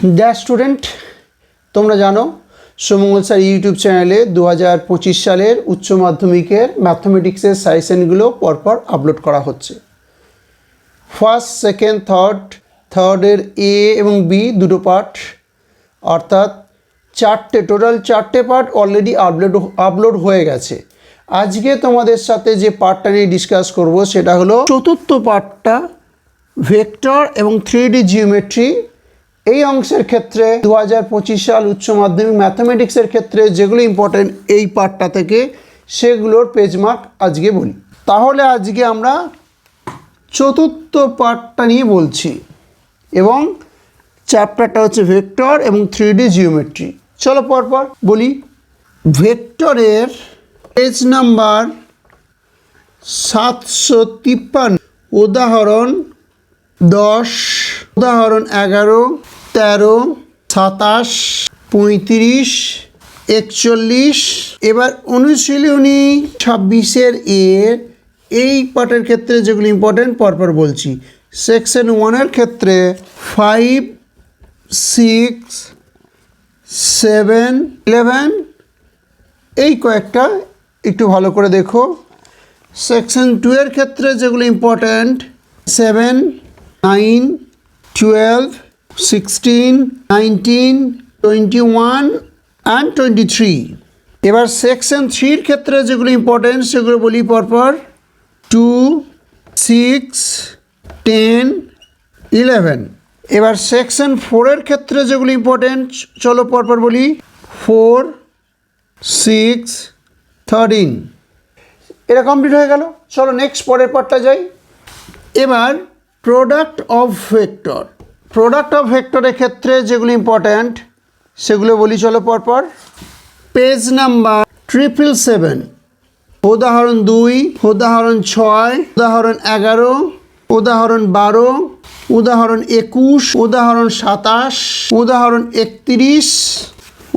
Dear student, তোমরা জানো সুমঙ্গল sir YouTube চ্যানেলে 2025 সালের উচ্চ মাধ্যমিকের ম্যাথমেটিক্সের সাজেশনগুলো পরপর আপলোড করা হচ্ছে। ফার্স্ট, সেকেন্ড, থার্ডের এ এবং বি দুটো পার্ট, অর্থাৎ টোটাল চারটে পার্ট অলরেডি আপলোড হয়ে গেছে। আজকে তোমাদের সাথে যে পার্টটা নিয়ে ডিসকাস করব সেটা হলো চতুর্থ পার্টটা, ভেক্টর এবং 3D জিওমেট্রি। এই অংশের ক্ষেত্রে 2025 সাল উচ্চ মাধ্যমিক ম্যাথমেটিক্সের ক্ষেত্রে যেগুলো ইম্পর্টেন্ট এই পার্টটা থেকে সেগুলোর পেজ মার্ক আজকে বলি। তাহলে আজকে আমরা চতুর্থ পার্টটা নিয়ে বলছি এবং চ্যাপ্টারটা হচ্ছে ভেক্টর এবং 3D জিওমেট্রি। চলো পরপর বলি। ভেক্টরের পেজ নাম্বার 753, উদাহরণ 10, উদাহরণ 11, 13, 27, 35, 41। এবার অনুশীলনী 26-এর এই পার্টের ক্ষেত্রে যেগুলো ইম্পর্টেন্ট পরপর বলছি। সেকশন 1-এর ক্ষেত্রে 5, 6, 7, 11 এই কয়েকটা একটু ভালো করে দেখো। সেকশন 2-এর ক্ষেত্রে যেগুলো ইম্পর্ট্যান্ট 7, 9, 12, 16, 19, 21 and 23। এবার সেকশন 3-এর ক্ষেত্রে যেগুলো ইম্পর্ট্যান্ট সেগুলো বলি পরপর 2, 6, 10, 11। এবার সেকশন 4-এর ক্ষেত্রে যেগুলো ইম্পর্ট্যান্ট চলো পরপর বলি 4, 6, 13। এটা কমপ্লিট হয়ে গেল। চলো নেক্সট পরের পার্টটা যাই। এবার প্রোডাক্ট অফ ভেক্টরের ক্ষেত্রে যেগুলো ইম্পর্ট্যান্ট সেগুলো বলি চলো পরপর। পেজ নাম্বার 777, উদাহরণ 2, উদাহরণ 6, উদাহরণ 11, উদাহরণ 12, উদাহরণ 21, উদাহরণ 27, উদাহরণ 31,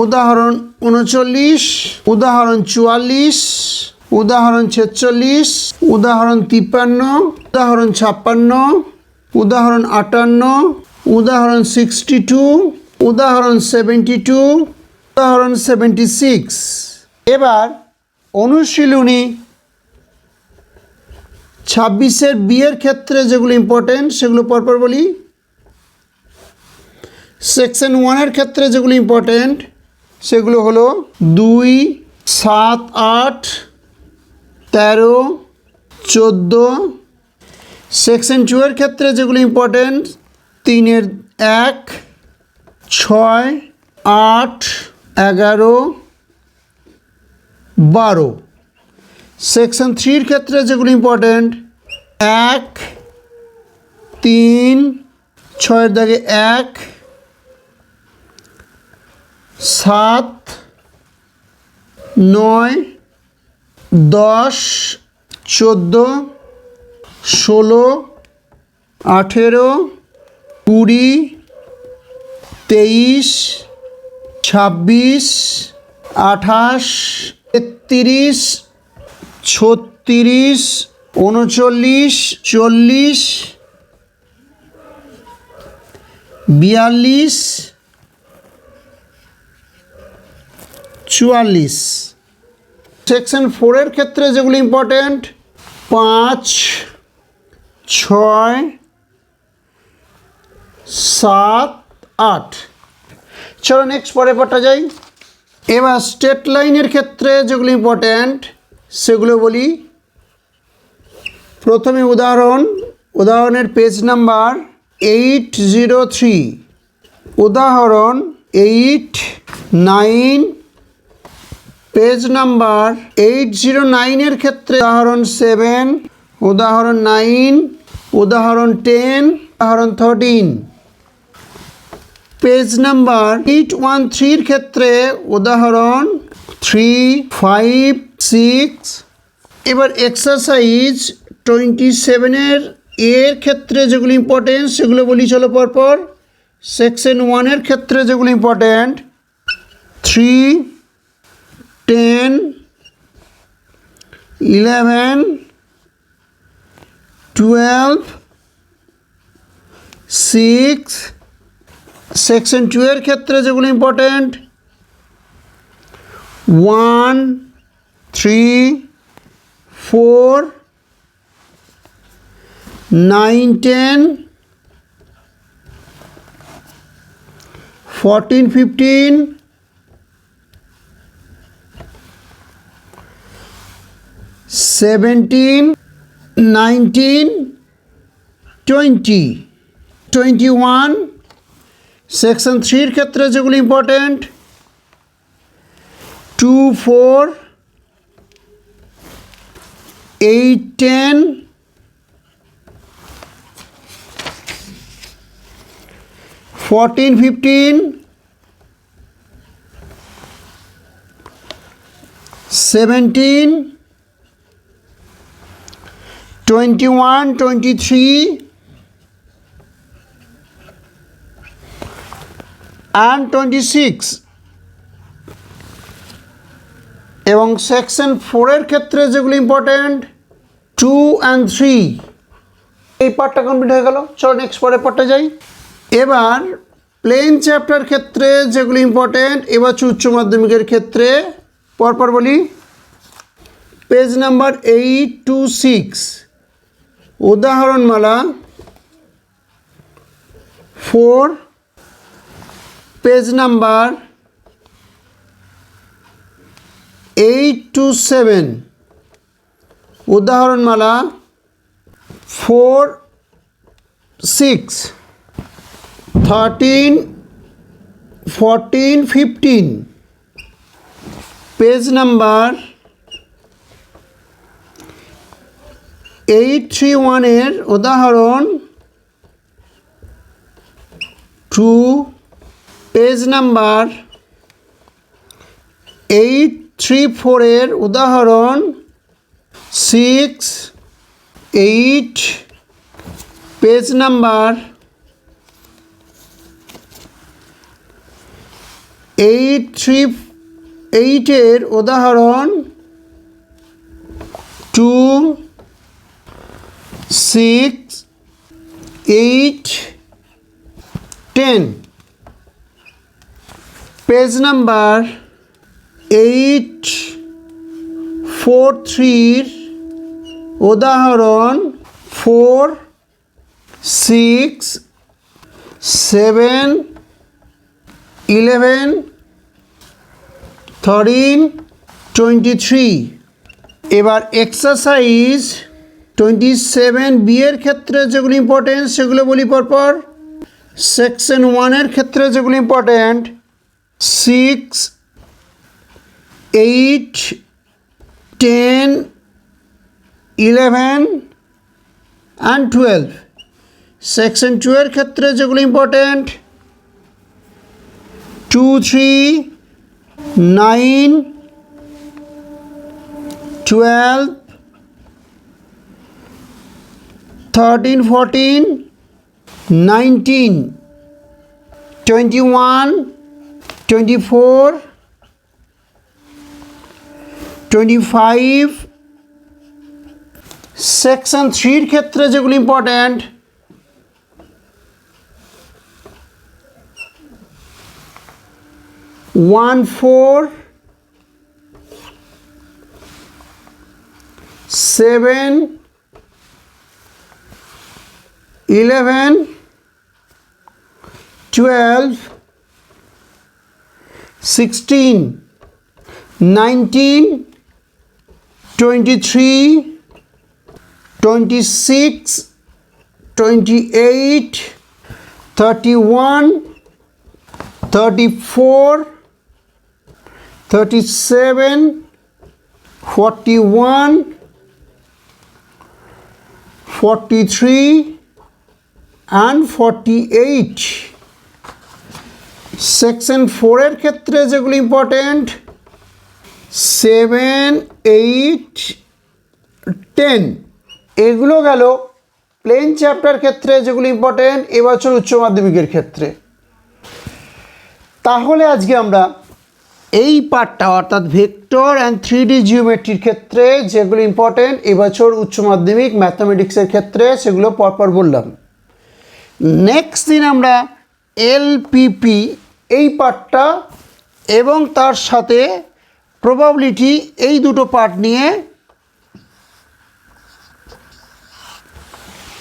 উদাহরণ 39, উদাহরণ 44, উদাহরণ 46, উদাহরণ 53, উদাহরণ 56, উদাহরণ 58, উদাহরণ 62, উদাহরণ 72, উদাহরণ 76। এবার অনুশীলনী 26-এর বিয়ের ক্ষেত্রে যেগুলো ইম্পর্টেন্ট সেগুলো পরপর বলি। সেকশন 1-এর ক্ষেত্রে যেগুলো ইম্পর্টেন্ট সেগুলো হলো 2, 7, 8, 13, 14। সেকশন 2-এর ক্ষেত্রে যেগুলো ইম্পর্টেন্ট 3-এর 1, 6, 8, 11, 12। সেকশন 3-এর ক্ষেত্রে যেগুলো ইম্পর্টেন্ট 1, 3, 6-এর দাগে 1, 7, 9, 10, 14, 16, 18, 20, 23, 26, 28, 33, 36, 39, 40, 42, 44। সেকশন 4-এর ক্ষেত্রে যেগুলো ইম্পর্ট্যান্ট 5, 6, 7, 8। চলো নেক্সট পরের পার্টটা যাই। এবার স্ট্রেট লাইনের ক্ষেত্রে যেগুলো ইম্পর্ট্যান্ট সেগুলো বলি। প্রথমে উদাহরণের পেজ নাম্বার 803, উদাহরণ 8, 9, পেজ নাম্বার 809-এর ক্ষেত্রে উদাহরণ 7, উদাহরণ 9, উদাহরণ 10, উদাহরণ 13। পেজ নাম্বার 813-এর ক্ষেত্রে উদাহরণ 3, 5, 6। এবার এক্সারসাইজ 27-এর ক্ষেত্রে যেগুলো ইম্পর্টেন্ট সেগুলো বলি চলো পরপর। সেকশন 1-এর ক্ষেত্রে যেগুলো ইম্পর্টেন্ট 3, 10, 11, 12, 6, সেকশন 2 এর ক্ষেত্রে যেগুলো ইম্পর্টেন্ট 1, 3, 4, 9, 10, 14, 15, 17, 19, 20, 21 সেকশন 3 এর ক্ষেত্রে যেগুলো ইম্পর্টেন্ট 2, 4, 8, 10, 14, 15, 17, 21, 23 and 26 এবং সেকশন 4 এর ক্ষেত্রে যেগুলো ইম্পর্টেন্ট 2 and 3 এই পার্টটা কমপ্লিট হয়ে গেল। চলো নেক্সট পরের পার্টে যাই। এবার প্লেন চ্যাপ্টার ক্ষেত্রে যেগুলো ইম্পর্টেন্ট এবার উচ্চ মাধ্যমিকের ক্ষেত্রে পরপর বলি। Page number 8 to 6 উদাহরণমালা 4, page number 8 to 7 উদাহরণমালা 4, 6, 13, 14, 15 page number 831 এর উদাহরণ 2, পেজ নাম্বার 834 এর উদাহরণ 6, 8, পেজ নাম্বার 838 এর উদাহরণ 2, 6, 8, 10 পেজ নাম্বার 843 উদাহরণ 4, 6, 7, 11, 13, 23 এবার এক্সারসাইজ 27B এর ক্ষেত্রে যেগুলো ইম্পর্টেন্ট সেগুলো বলি পরপর। সেকশন 1 এর ক্ষেত্রে যেগুলো ইম্পর্টেন্ট 6, 8, 10, 11 and 12 সেকশন 2 এর ক্ষেত্রে যেগুলো ইম্পর্টেন্ট 2, 3, 9, 12, 13, 14, 19, 21, 24, 25 সেকশন 3 এর ক্ষেত্রে যেগুলো ইম্পর্টেন্ট 1, 4, 7, 11, 12, 16, 19, 23, 26, 28, 31, 34, 37, 41, 43 and 48 সেকশন 4 এর ক্ষেত্রে যেগুলো ইম্পর্টেন্ট 7, 8, 10 এগুলো গেল প্লেন চ্যাপ্টার ক্ষেত্রে যেগুলো ইম্পর্টেন্ট এবছর উচ্চ মাধ্যমিকের ক্ষেত্রে। তাহলে আজকে আমরা এই পার্টটা অর্থাৎ ভেক্টর অ্যান্ড 3D জিওমেট্রির ক্ষেত্রে যেগুলো ইম্পর্টেন্ট এবছর উচ্চ মাধ্যমিক ম্যাথামেটিক্সের ক্ষেত্রে সেগুলো পরপর বললাম। নেক্সট দিন আমরা এলপিপি এই পার্টটা এবং তার সাথে প্রবাবিলিটি এই দুটো পার্ট নিয়ে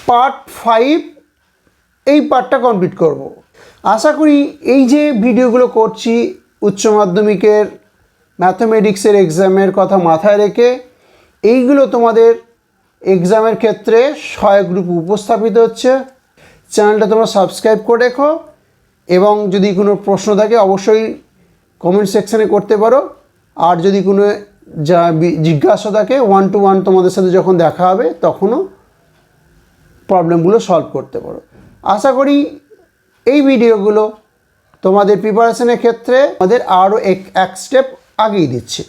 পার্ট 5 এই পার্টটা কমপ্লিট করব। আশা করি এই যে ভিডিওগুলো করছি উচ্চ মাধ্যমিকের ম্যাথমেটিক্সের এক্সামের কথা মাথায় রেখে এইগুলো তোমাদের এক্সামের ক্ষেত্রে সহায়ক রূপে উপস্থাপিত হচ্ছে। চ্যানেলটা তোমরা সাবস্ক্রাইব করে রেখো এবং যদি কোনো প্রশ্ন থাকে অবশ্যই কমেন্ট সেকশানে করতে পারো। আর যদি কোনো জিজ্ঞাসা থাকে 1-to-1 তোমাদের সাথে যখন দেখা হবে তখনও প্রবলেমগুলো সলভ করতে পারো। আশা করি এই ভিডিওগুলো তোমাদের প্রিপারেশনের ক্ষেত্রে আমাদের আরও এক স্টেপ আগিয়ে দিচ্ছে।